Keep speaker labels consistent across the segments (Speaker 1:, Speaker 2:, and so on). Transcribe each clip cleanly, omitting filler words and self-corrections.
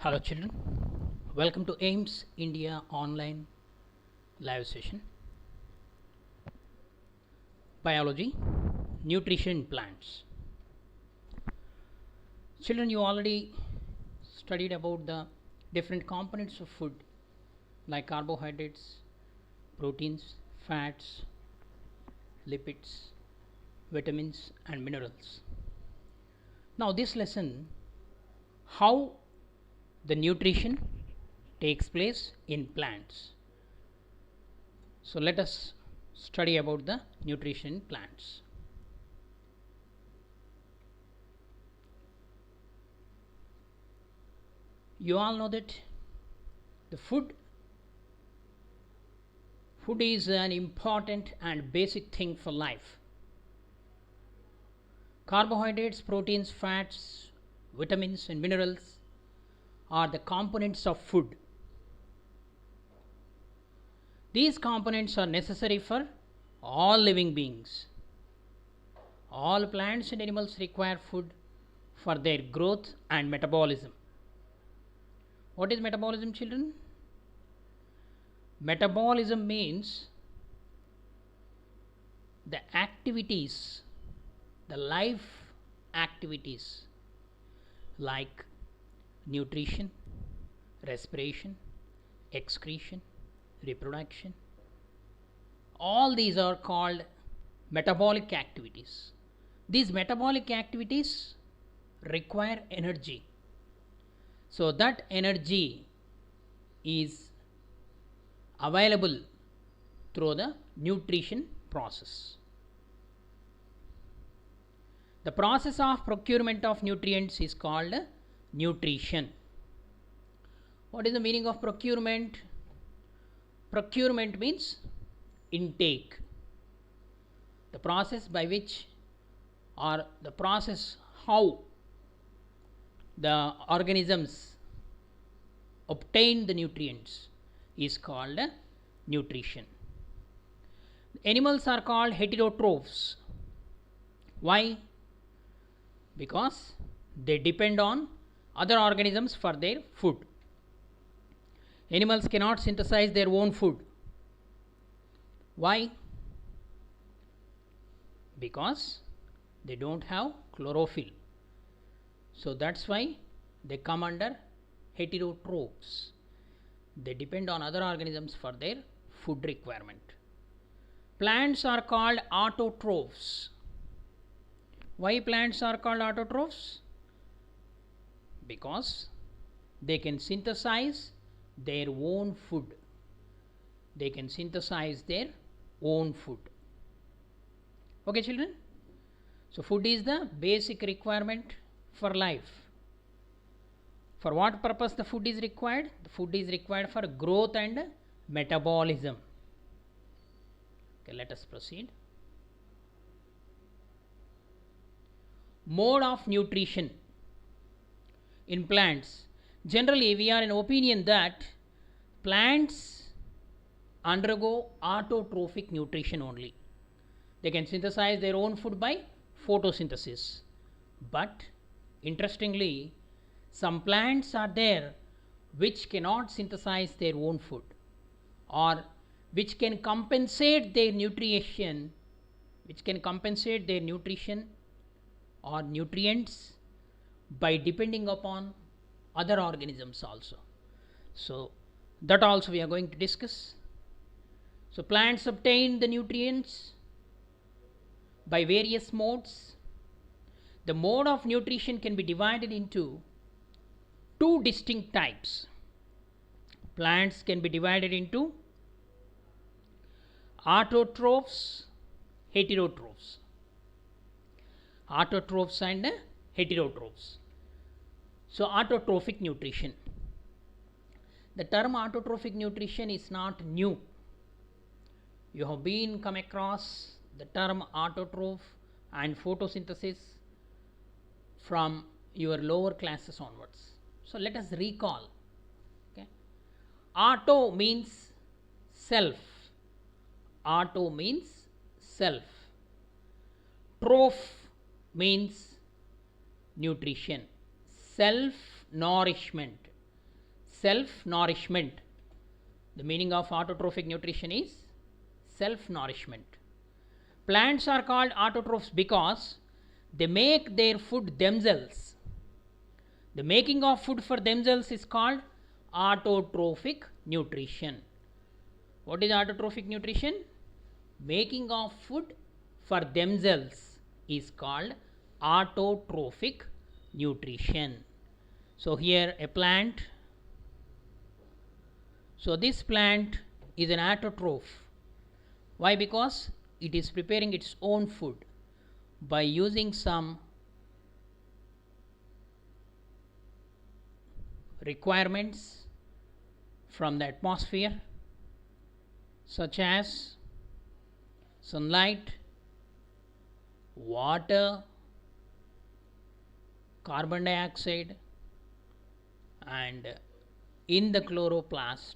Speaker 1: Hello children, welcome to AIMS India online live session. Biology, nutrition in plants. Children, you already studied about the different components of food like carbohydrates, proteins, fats, lipids, vitamins and minerals. Now this lesson, how the nutrition takes place in plants. So let us study about the nutrition in plants. You all know that the food is an important and basic thing for life. Carbohydrates, proteins, fats, vitamins and minerals are the components of food. These components are necessary for all living beings. All plants and animals require food for their growth and metabolism. What is metabolism, children? Metabolism means the activities, the life activities like nutrition, respiration, excretion, reproduction. All these are called metabolic activities. These metabolic activities require energy. So that energy is available through the nutrition process. The process of procurement of nutrients is called nutrition. What is the meaning of procurement? Procurement means intake. The process by which, or the process how the organisms obtain the nutrients is called nutrition. Animals are called heterotrophs. Why? Because they depend on other organisms for their food. Animals cannot synthesize their own food. Why? Because they don't have chlorophyll. So that's why they come under heterotrophs. They depend on other organisms for their food requirement. Plants are called autotrophs. Why plants are called autotrophs? Because they can synthesize their own food. They can synthesize their own food. Okay, children? So food is the basic requirement for life. For what purpose the food is required? The food is required for growth and metabolism. Okay, let us proceed. Mode of nutrition in plants. Generally, we are in opinion that plants undergo autotrophic nutrition only. They can synthesize their own food by photosynthesis. But interestingly, some plants are there which cannot synthesize their own food, or which can compensate their nutrition, or nutrients by depending upon other organisms also. So that also we are going to discuss. So plants obtain the nutrients by various modes. The mode of nutrition can be divided into two distinct types. Plants can be divided into autotrophs, heterotrophs. Autotrophs and heterotrophs. So autotrophic nutrition. The term autotrophic nutrition is not new. You have been come across the term autotroph and photosynthesis from your lower classes onwards. So let us recall. Okay. Auto means self. Auto means self. Troph means nutrition, self nourishment. self-nourishment. The meaning of autotrophic nutrition is self-nourishment. Plants are called autotrophs because they make their food themselves. The making of food for themselves is called autotrophic nutrition. What is autotrophic nutrition? Making of food for themselves is called autotrophic nutrition. So here a plant. So this plant is an autotroph. Why? Because it is preparing its own food by using some requirements from the atmosphere, such as sunlight, water, carbon dioxide, and in the chloroplast,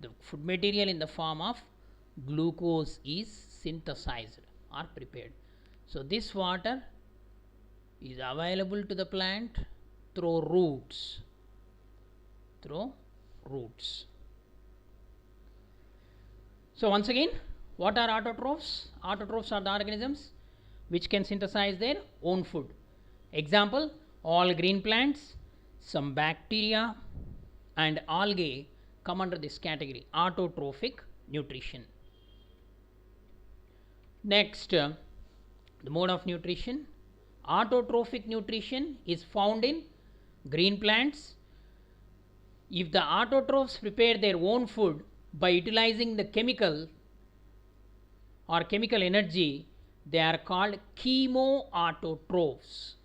Speaker 1: the food material in the form of glucose is synthesized or prepared. So this water is available to the plant through roots. So once again, what are autotrophs? Autotrophs are the organisms which can synthesize their own food. Example, all green plants, some bacteria and algae come under this category, autotrophic nutrition. Next, the mode of nutrition. Autotrophic nutrition is found in green plants. If the autotrophs prepare their own food by utilizing the chemical or chemical energy, they are called chemoautotrophs.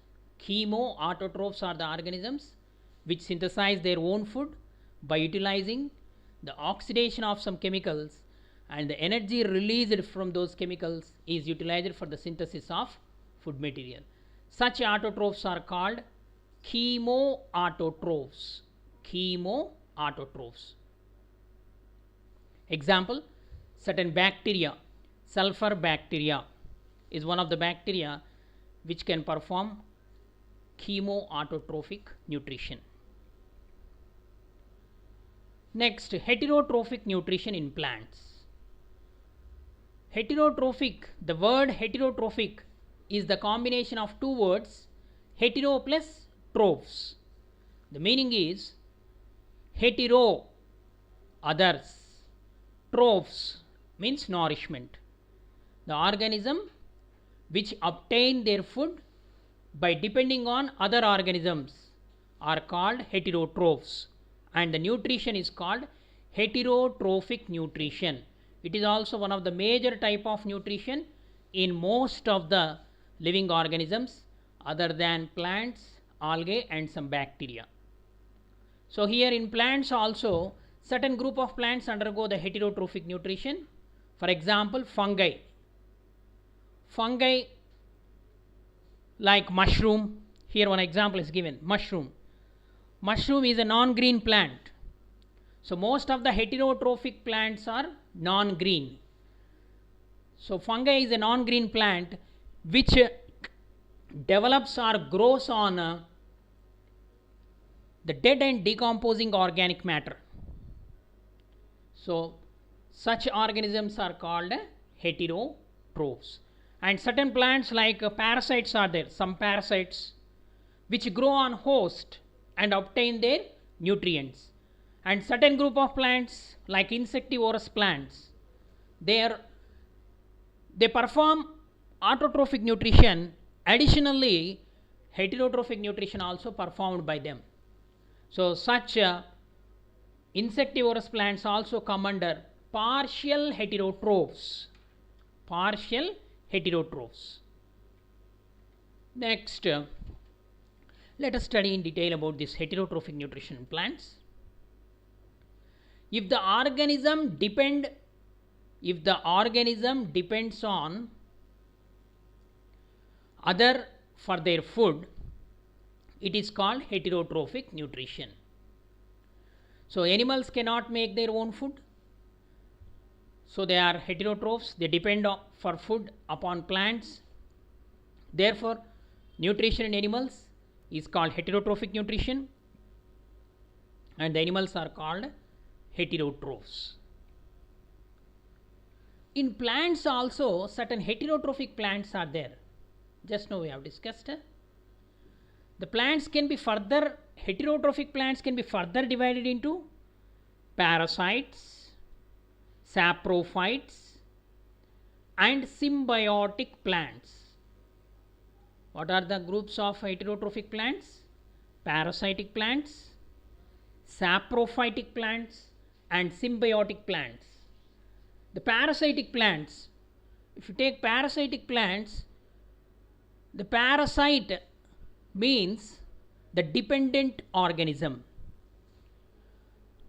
Speaker 1: Chemoautotrophs are the organisms which synthesize their own food by utilizing the oxidation of some chemicals, and the energy released from those chemicals is utilized for the synthesis of food material. Such autotrophs are called chemoautotrophs. Example, certain bacteria, sulfur bacteria is one of the bacteria which can perform chemoautotrophic nutrition. Next, heterotrophic nutrition in plants. Heterotrophic, the word heterotrophic is the combination of two words, hetero plus trophs. The meaning is hetero, others, trophs means nourishment. The organism which obtain their food by depending on other organisms are called heterotrophs, and the nutrition is called heterotrophic nutrition. It is also one of the major type of nutrition in most of the living organisms other than plants, algae and some bacteria. So here in plants also, certain group of plants undergo the heterotrophic nutrition. For example, fungi like mushroom. Here one example is given, mushroom is a non-green plant. So most of the heterotrophic plants are non-green. So fungi is a non-green plant which develops or grows on the dead and decomposing organic matter. So such organisms are called heterotrophs. And certain plants like parasites are there, some parasites which grow on host and obtain their nutrients. And certain group of plants like insectivorous plants, they perform autotrophic nutrition. Additionally, heterotrophic nutrition also performed by them. So such insectivorous plants also come under partial heterotrophs. Next, let us study in detail about this heterotrophic nutrition in plants. If the organism depends on other for their food, it is called heterotrophic nutrition. So animals cannot make their own food, so they are heterotrophs. They depend for food upon plants. Therefore, nutrition in animals is called heterotrophic nutrition. and the animals are called heterotrophs. In plants also certain heterotrophic plants are there. Just now we have discussed. The plants can be further, heterotrophic plants can be further divided into parasites, saprophytes, and symbiotic plants. What are the groups of heterotrophic plants? Parasitic plants, saprophytic plants, and symbiotic plants. The parasitic plants, if you take parasitic plants, the parasite means the dependent organism.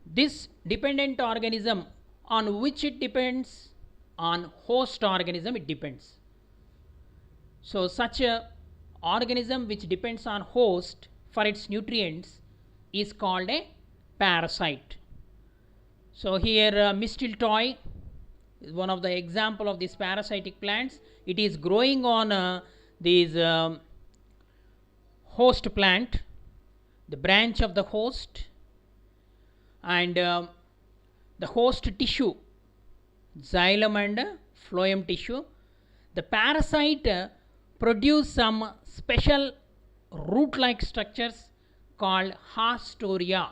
Speaker 1: This dependent organism, on which it depends? On host organism it depends. So such a organism which depends on host for its nutrients is called a parasite. So here mistletoe is one of the example of these parasitic plants. It is growing on these host plant, the branch of the host, and the host tissue, xylem and phloem tissue. The parasite produce some special root like structures called hastoria.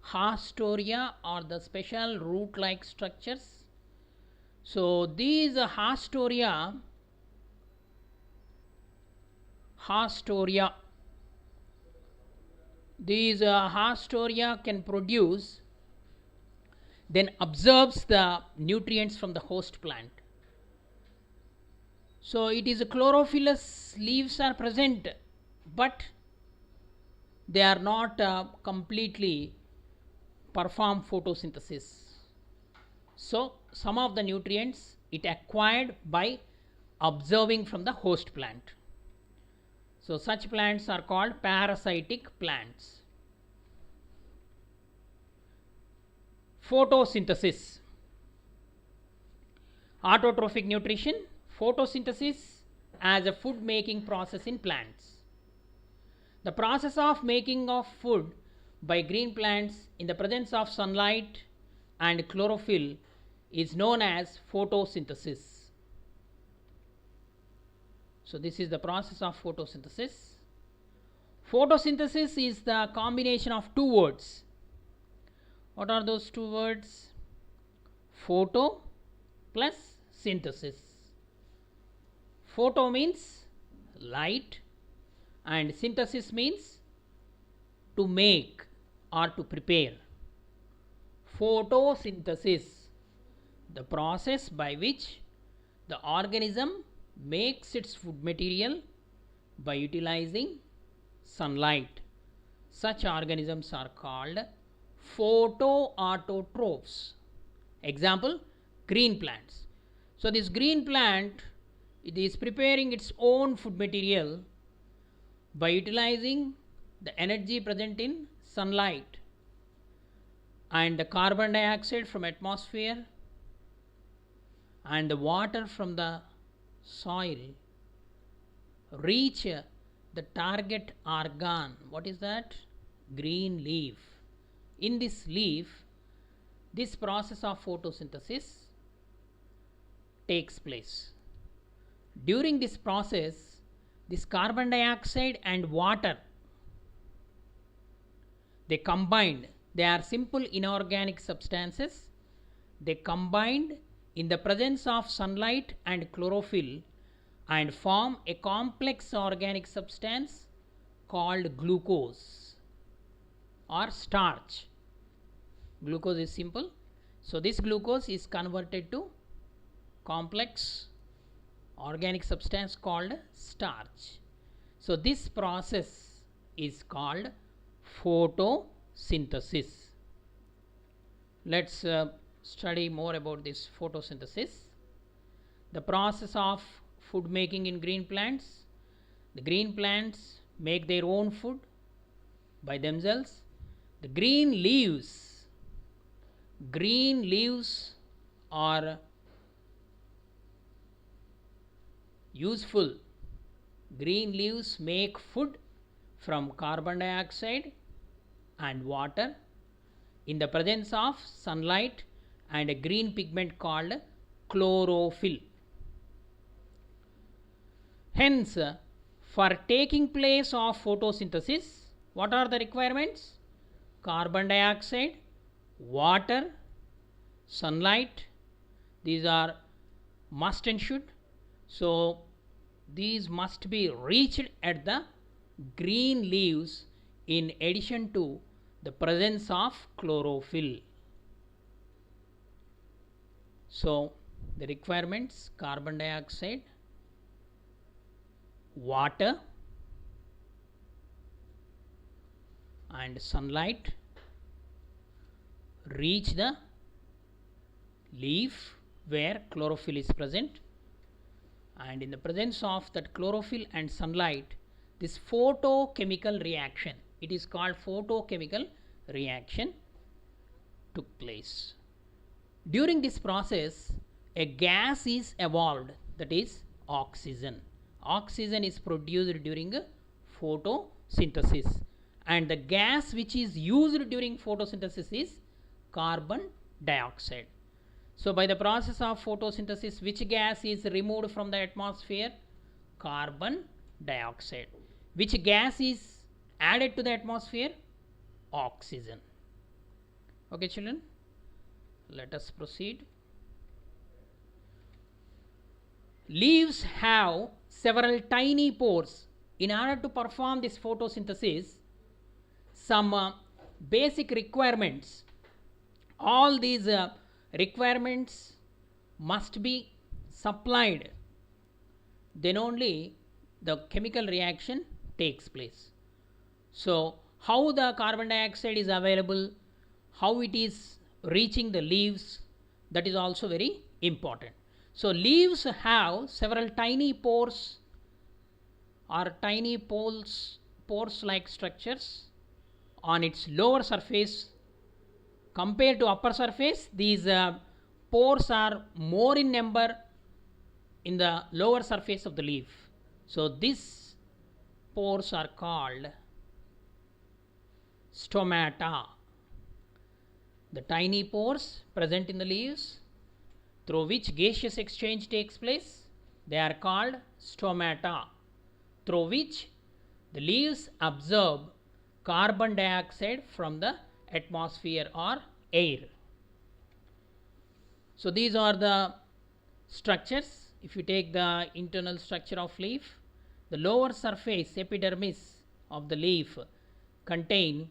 Speaker 1: Hastoria are the special root like structures. So these hastoria can produce, then absorbs the nutrients from the host plant. So it is a chlorophyllous leaves are present, but they are not completely perform photosynthesis. So some of the nutrients it acquired by observing from the host plant. So such plants are called parasitic plants. Photosynthesis, autotrophic nutrition, photosynthesis as a food making process in plants. The process of making of food by green plants in the presence of sunlight and chlorophyll is known as photosynthesis. So this is the process of photosynthesis. Photosynthesis is the combination of two words. What are those two words? Photo plus synthesis. Photo means light and synthesis means to make or to prepare. Photosynthesis, the process by which the organism makes its food material by utilizing sunlight. Such organisms are called photoautotrophs. Example, green plants. So this green plant, it is preparing its own food material by utilizing the energy present in sunlight and the carbon dioxide from atmosphere and the water from the soil reach the target organ. What is that? Green leaf. In this leaf, this process of photosynthesis takes place. During this process, this carbon dioxide and water, they combined. They are simple inorganic substances. They combined in the presence of sunlight and chlorophyll and form a complex organic substance called glucose or starch. Glucose is simple. So this glucose is converted to complex organic substance called starch. So this process is called photosynthesis. Let's study more about this photosynthesis. The process of food making in green plants. The green plants make their own food by themselves. The green leaves are useful. Green leaves make food from carbon dioxide and water in the presence of sunlight and a green pigment called chlorophyll. Hence, for taking place of photosynthesis, what are the requirements? Carbon dioxide, water, sunlight, these are must and should. So, these must be reached at the green leaves in addition to the presence of chlorophyll. So, the requirements: carbon dioxide, water and sunlight reach the leaf where chlorophyll is present, and in the presence of that chlorophyll and sunlight, this photochemical reaction, it is called photochemical reaction, took place. During this process, a gas is evolved, that is oxygen. Oxygen is produced during photosynthesis, and the gas which is used during photosynthesis is carbon dioxide. So, by the process of photosynthesis, which gas is removed from the atmosphere? Carbon dioxide. Which gas is added to the atmosphere? Oxygen. Okay, children, let us proceed. Leaves have several tiny pores. In order to perform this photosynthesis, some basic requirements, all these requirements must be supplied, then only the chemical reaction takes place. So, how the carbon dioxide is available, how it is reaching the leaves, that is also very important. So, leaves have several tiny pores or tiny pores like structures on its lower surface. Compared to upper surface, these pores are more in number in the lower surface of the leaf. So, these pores are called stomata. The tiny pores present in the leaves through which gaseous exchange takes place, they are called stomata, through which the leaves absorb carbon dioxide from the atmosphere or air. So, these are the structures. If you take the internal structure of leaf, the lower surface epidermis of the leaf contain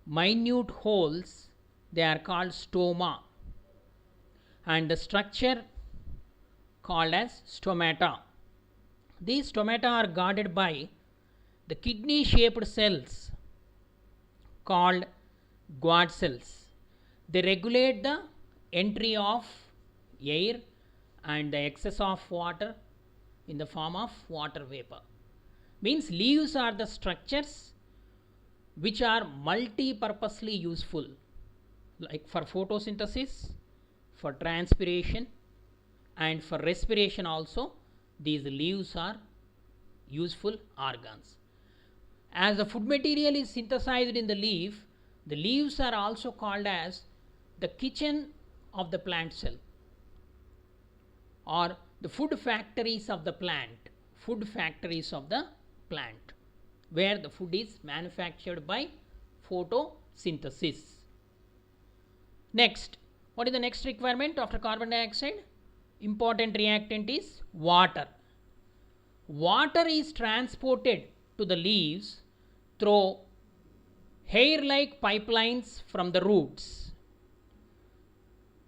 Speaker 1: minute holes, they are called stoma, and the structure called as stomata. These stomata are guarded by the kidney shaped cells called Guard cells. They regulate the entry of air and the excess of water in the form of water vapor. Means leaves are the structures which are multi-purposely useful, like for photosynthesis, for transpiration and for respiration also. These leaves are useful organs. As the food material is synthesized in the leaves are also called as the kitchen of the plant cell, or the food factories of the plant, where the food is manufactured by photosynthesis. Next, what is the next requirement after carbon dioxide? Important reactant is water. Water is transported to the leaves through hair-like pipelines from the roots.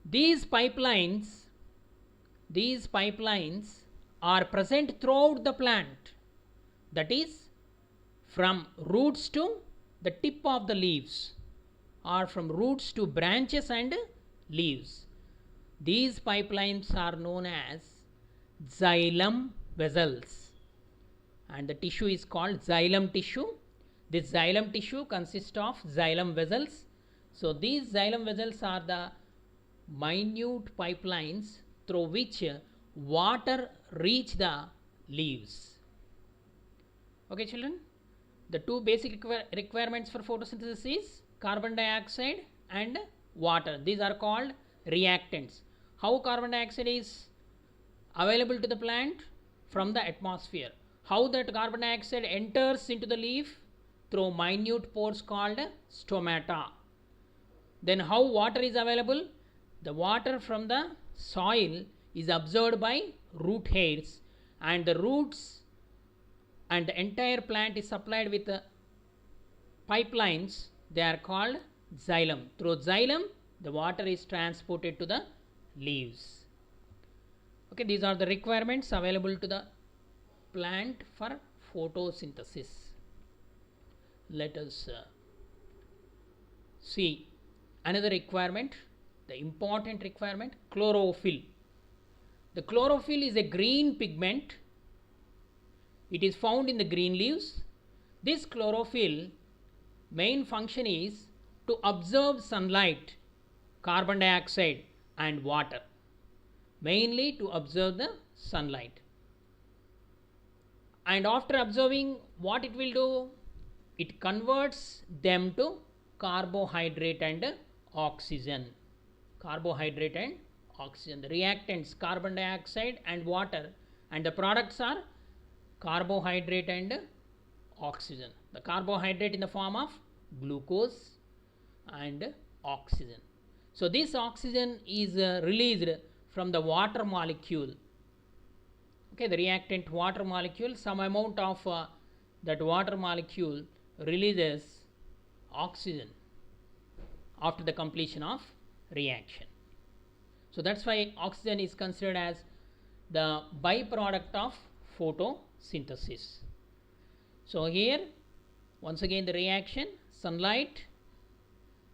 Speaker 1: These pipelines are present throughout the plant, that is from roots to the tip of the leaves, or from roots to branches and leaves. These pipelines are known as xylem vessels, and the tissue is called xylem tissue. This xylem tissue consists of xylem vessels. So, these xylem vessels are the minute pipelines through which water reach the leaves. Okay, children. The two basic requirements for photosynthesis is carbon dioxide and water. These are called reactants. How carbon dioxide is available to the plant? From the atmosphere. How that carbon dioxide enters into the leaf? Through minute pores called stomata. Then how water is available? The water from the soil is absorbed by root hairs, and the roots and the entire plant is supplied with pipelines. They are called xylem. Through xylem the water is transported to the leaves. Okay, these are the requirements available to the plant for photosynthesis. Let us see another requirement, the important requirement, chlorophyll. The chlorophyll is a green pigment. It is found in the green leaves. This chlorophyll main function is to absorb sunlight, carbon dioxide and water. Mainly to absorb the sunlight. And after absorbing, what it will do? It converts them to carbohydrate and oxygen. Carbohydrate and oxygen. The reactants carbon dioxide and water, and the products are carbohydrate and oxygen. The carbohydrate in the form of glucose and oxygen. So this oxygen is released from the water molecule. Okay, the reactant water molecule, some amount of that water molecule releases oxygen after the completion of reaction. So that's why oxygen is considered as the byproduct of photosynthesis. So here once again the reaction, sunlight,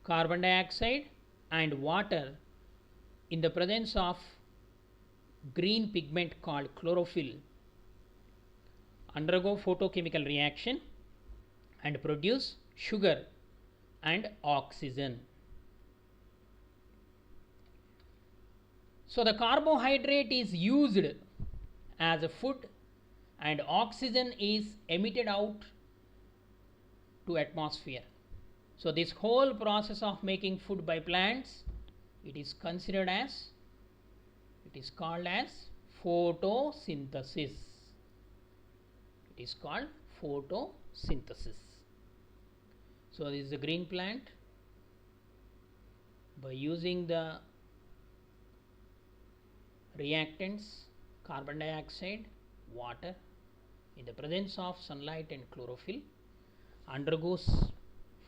Speaker 1: carbon dioxide and water in the presence of green pigment called chlorophyll undergo photochemical reaction and produce sugar and oxygen. So the carbohydrate is used as a food and oxygen is emitted out to atmosphere. So this whole process of making food by plants, it is considered as, it is called as photosynthesis. It is called photosynthesis. So this is a green plant. By using the reactants carbon dioxide, water in the presence of sunlight and chlorophyll undergoes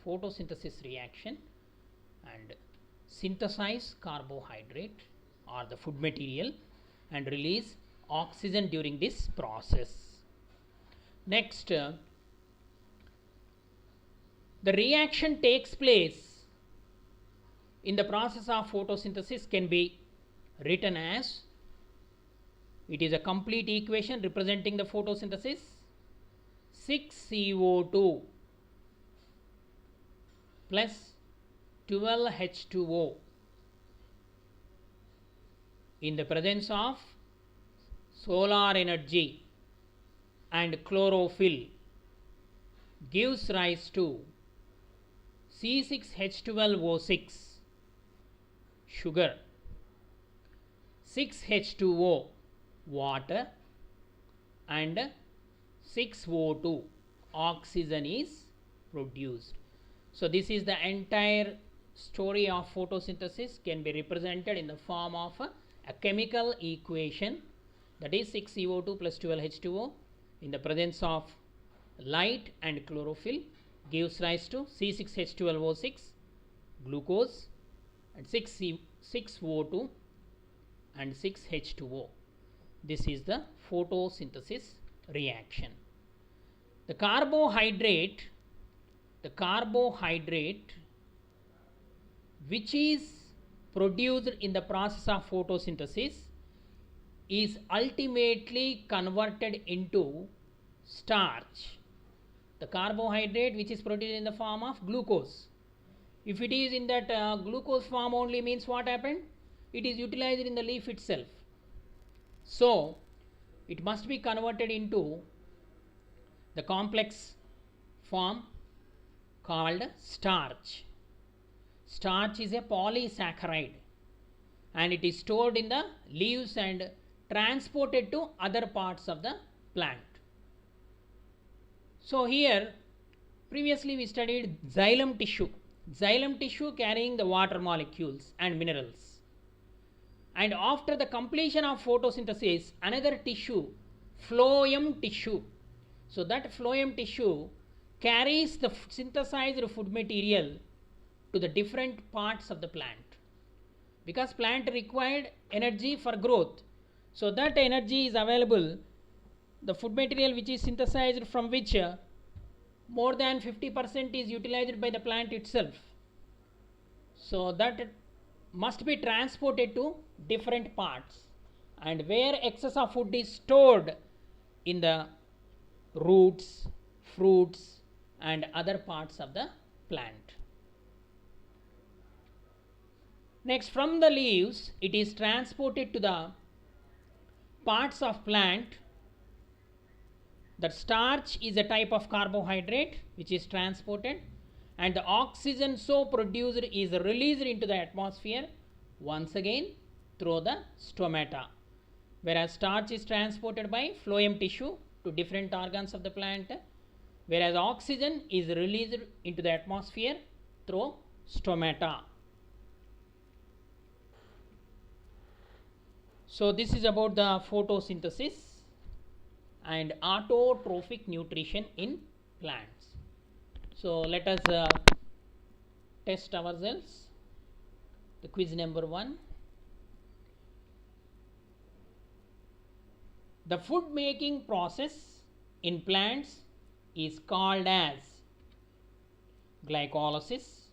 Speaker 1: photosynthesis reaction and synthesize carbohydrate or the food material and release oxygen during this process. Next, the reaction takes place in the process of photosynthesis can be written as, it is a complete equation representing the photosynthesis, 6CO2 plus 12H2O in the presence of solar energy and chlorophyll gives rise to C6H12O6 sugar, 6H2O water and 6O2 oxygen is produced. So this is the entire story of photosynthesis can be represented in the form of a chemical equation, that is 6CO2 plus 12H2O in the presence of light and chlorophyll gives rise to C6H12O6 glucose and 6O2 and 6H2O. This is the photosynthesis reaction. The carbohydrate which is produced in the process of photosynthesis is ultimately converted into starch. The carbohydrate which is produced in the form of glucose, if it is in that glucose form only, means what happened? It is utilized in the leaf itself. So it must be converted into the complex form called starch. Starch is a polysaccharide and it is stored in the leaves and transported to other parts of the plant. So here previously we studied xylem tissue. Xylem tissue carrying the water molecules and minerals. And after the completion of photosynthesis, another tissue, phloem tissue. So that phloem tissue carries the synthesized food material to the different parts of the plant. Because plant required energy for growth. So that energy is available, the food material which is synthesized from which more than 50% is utilized by the plant itself. So that must be transported to different parts, and where excess of food is stored in the roots, fruits and other parts of the plant. Next, from the leaves it is transported to the parts of plant. That starch is a type of carbohydrate which is transported, and the oxygen so produced is released into the atmosphere once again through the stomata, whereas starch is transported by phloem tissue to different organs of the plant, whereas oxygen is released into the atmosphere through stomata. So this is about the photosynthesis and autotrophic nutrition in plants. So let us test ourselves. The quiz number 1. The food making process in plants is called as glycolysis,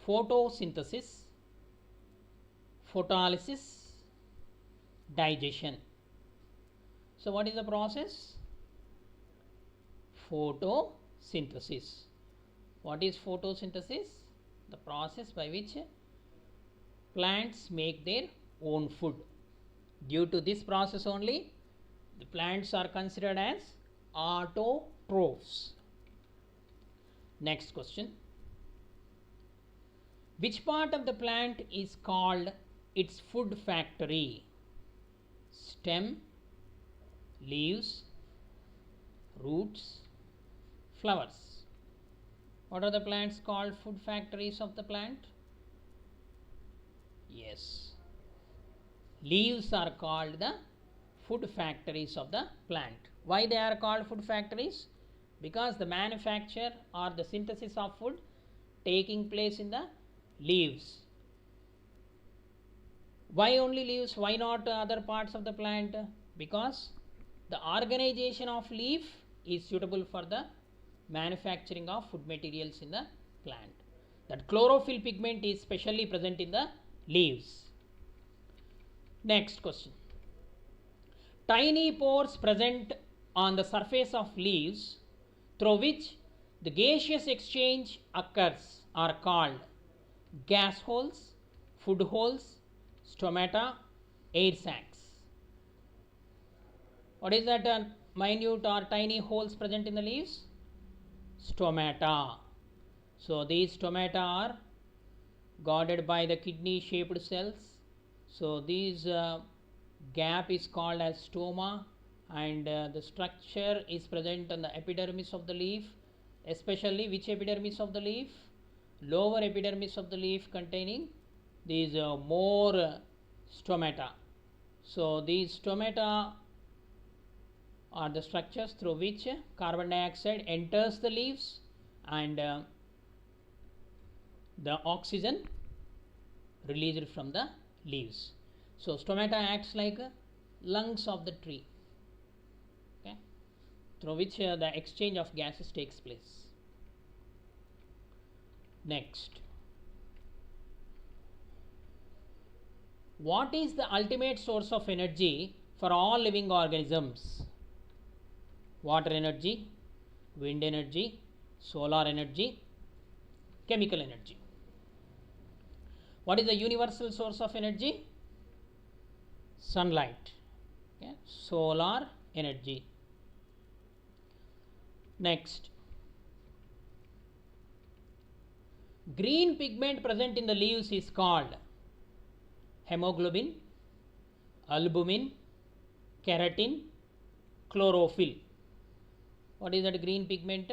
Speaker 1: photosynthesis, photolysis, digestion. So what is the process? Photosynthesis. What is photosynthesis? The process by which plants make their own food. Due to this process only, the plants are considered as autotrophs. Next question. Which part of the plant is called its food factory? Stem, leaves, roots, flowers. What are the plants called food factories of the plant? Yes, leaves are called the food factories of the plant. Why they are called food factories? Because the manufacture or the synthesis of food taking place in the leaves. Why only leaves? Why not other parts of the plant? Because the organization of leaf is suitable for the manufacturing of food materials in the plant. That chlorophyll pigment is specially present in the leaves. Next question. Tiny pores present on the surface of leaves through which the gaseous exchange occurs are called gas holes, food holes, stomata, air sacs. What is that minute or tiny holes present in the leaves? Stomata. So these stomata are guarded by the kidney shaped cells. So these gap is called as stoma, and the structure is present on the epidermis of the leaf, especially which epidermis of the leaf? Lower epidermis of the leaf containing these more stomata. So these stomata are the structures through which carbon dioxide enters the leaves and the oxygen released from the leaves. So stomata acts like lungs of the tree, okay, through which the exchange of gases takes place. Next, what is the ultimate source of energy for all living organisms? Water energy, wind energy, solar energy, chemical energy. What is the universal source of energy? Sunlight, okay, solar energy. Next, green pigment present in the leaves is called hemoglobin, albumin, keratin, chlorophyll. What is that green pigment?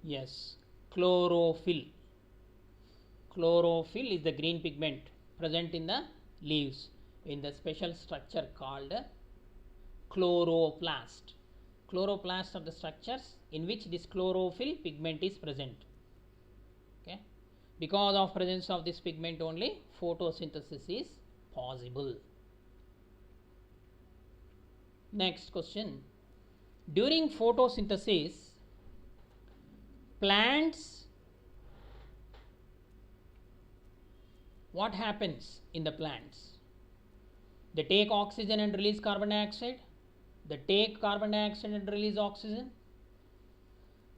Speaker 1: Yes, chlorophyll. Chlorophyll is the green pigment present in the leaves in the special structure called chloroplast. Chloroplast are the structures in which this chlorophyll pigment is present. Okay, because of presence of this pigment only photosynthesis is possible. Next question, during photosynthesis plants, what happens in the plants? They take oxygen and release carbon dioxide. They take carbon dioxide and release oxygen.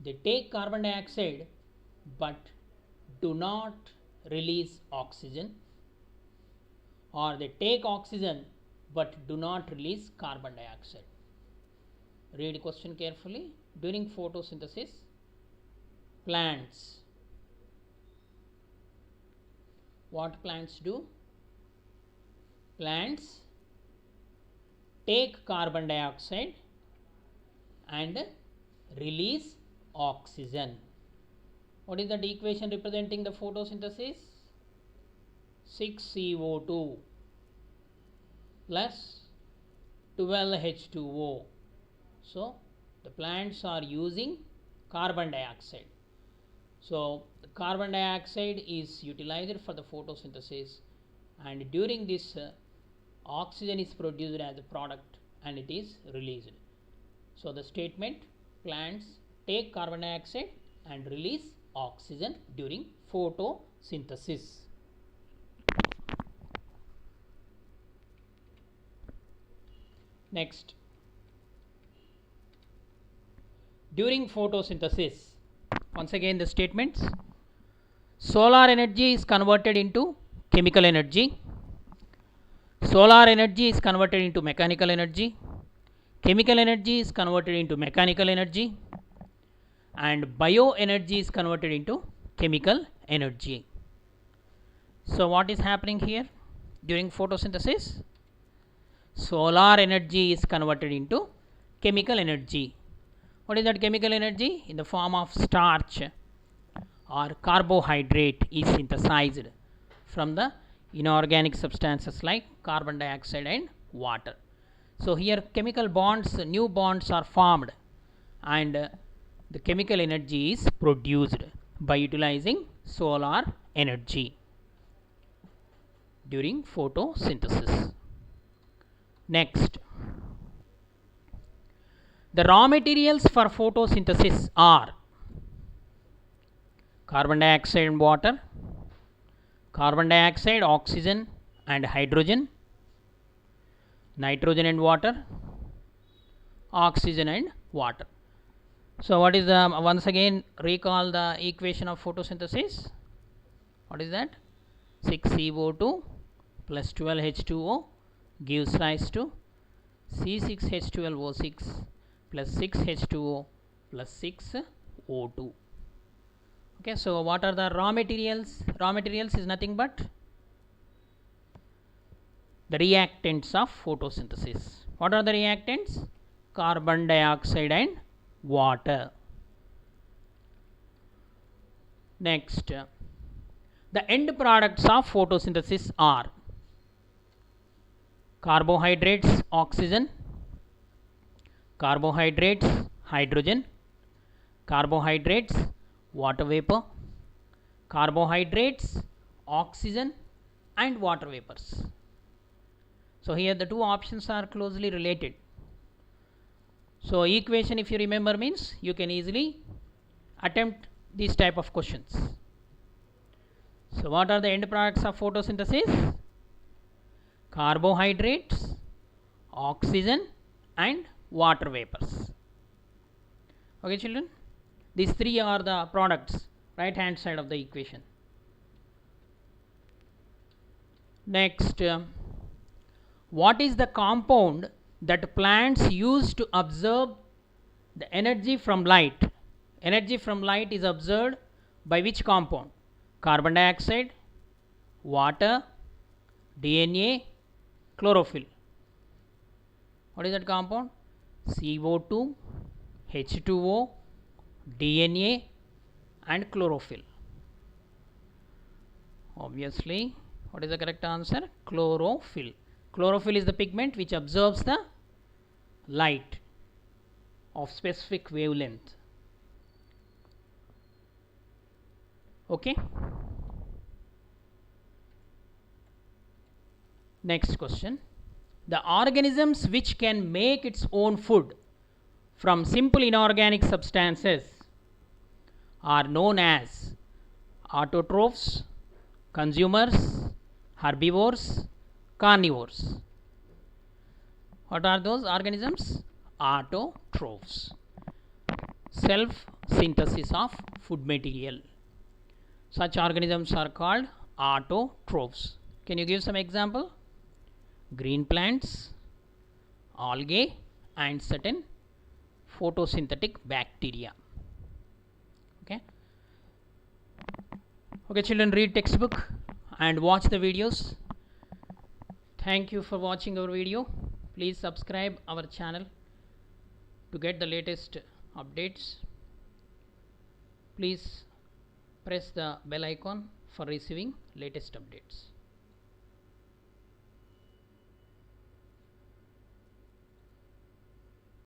Speaker 1: They take carbon dioxide but do not release oxygen, or they take oxygen but do not release carbon dioxide. Read the question carefully. During photosynthesis, plants, what plants do? Plants take carbon dioxide and release oxygen. What is that equation representing the photosynthesis? 6CO2 plus 12H2O. So the plants are using carbon dioxide. So the carbon dioxide is utilized for the photosynthesis, and during this oxygen is produced as a product and it is released. So the statement, plants take carbon dioxide and release oxygen during photosynthesis. Next, during photosynthesis, once again the statements, solar energy is converted into chemical energy, solar energy is converted into mechanical energy, chemical energy is converted into mechanical energy, and bioenergy is converted into chemical energy. So what is happening here during photosynthesis? Solar energy is converted into chemical energy. What is that chemical energy? In the form of starch or carbohydrate is synthesized from the inorganic substances like carbon dioxide and water. So here chemical bonds, new bonds are formed, and the chemical energy is produced by utilizing solar energy during photosynthesis. Next, the raw materials for photosynthesis are carbon dioxide and water, carbon dioxide, oxygen and hydrogen, nitrogen and water, oxygen and water. So what is the, once again recall the equation of photosynthesis? What is that? 6CO2 plus 12H2O gives rise to C6H12O6 plus 6H2O plus 6O2. Okay, so what are the raw materials? Raw materials is nothing but the reactants of photosynthesis. What are the reactants? Carbon dioxide and water. Next, the end products of photosynthesis are carbohydrates, oxygen, carbohydrates, hydrogen, carbohydrates, water vapor, carbohydrates, oxygen and water vapors. So here the two options are closely related. So equation, if you remember, means you can easily attempt these type of questions. So what are the end products of photosynthesis? Carbohydrates, oxygen and water vapors. Okay children, these three are the products, right hand side of the equation. Next, what is the compound that plants use to absorb the energy from light. Energy from light is absorbed by which compound? Carbon dioxide, water, DNA, chlorophyll. What is that compound? CO2, H2O, DNA and chlorophyll. Obviously, what is the correct answer? Chlorophyll. Chlorophyll is the pigment which absorbs the light of specific wavelength. Okay. Next question. The organisms which can make its own food from simple inorganic substances are known as autotrophs, consumers, herbivores, carnivores. What are those organisms? Autotrophs. Self synthesis of food material. Such organisms are called autotrophs. Can you give some example? Green plants, algae and certain photosynthetic bacteria. Okay. Okay, children, read textbook and watch the videos. Thank you for watching our video. Please subscribe our channel to get the latest updates. Please press the bell icon for receiving latest updates.